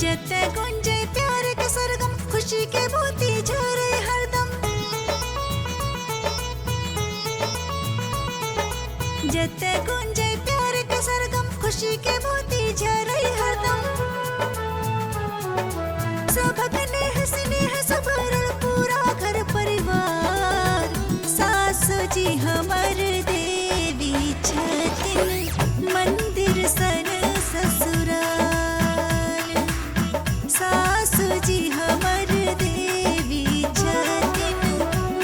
जते गुंजे प्यार के सरगम, खुशी के मोती झरे हरदम। जते गुंजे प्यार के सरगम, खुशी के मोती झरे हरदम। सबक नेह स्नेह सबरल पूरा घर परिवार। सासु जी हमर देवी छथिन, मंदिर सन ससुराल। सासु जी हमर देवी छथिन,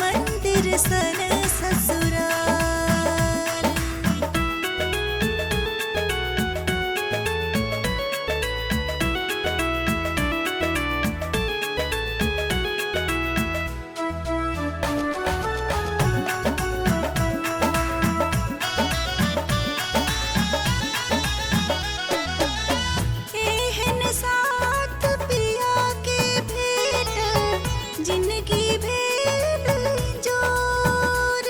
मंदिर सन ससुराल। एहन साथ पिया के भेंट, जिंदगी भेल जोर।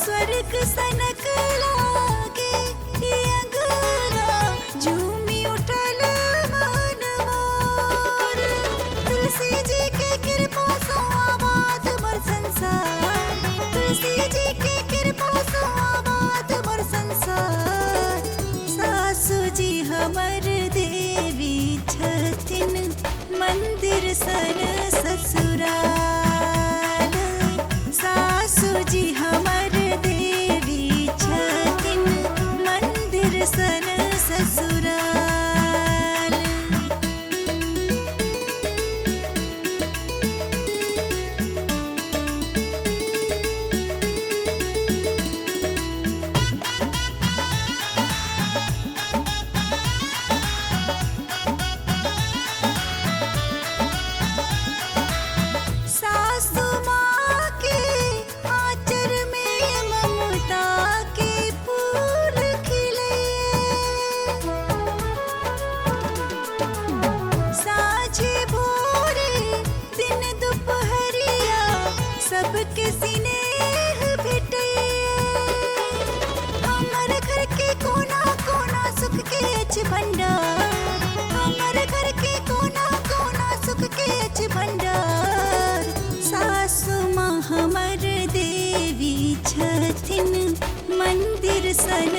स्वर्ग सनक लागे ई अंगना, झूमी उठल मन मोर। तुलसी जी के कृपा सो आबाद मोर संसार। तुलसी जी के कृपा सो आबाद मोर संसार। सासु जी हमर देवी छथिन, मंदिर सन ससुराल। सासु जी हमर देवी छथिन, मंदिर सन ससुराल। सासु माँ के आंचल में ममता के फूल खिले। साँझे भोरे दिन दुपहरिया, सबके स्नेह भेटे। हमर घर के कोना कोना सुख के अछि भंडार। हमर घर के कोना कोना सुख के अछि भंडार। सासु माँ हमर देवी छथिन, मंदिर सन